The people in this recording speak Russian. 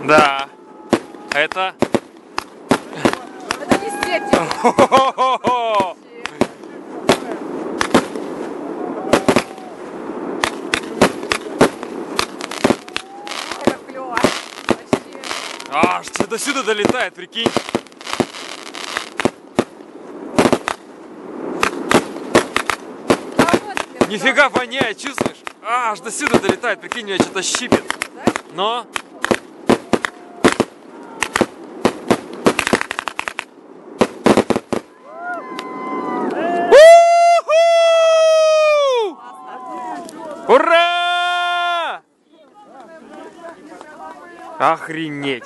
Да. Это не степень. Это клево. Аж до сюда долетает, прикинь. Нифига воняет, чувствуешь? Аж до сюда долетает, прикинь, меня что-то щипет. Но... Ура! Охренеть!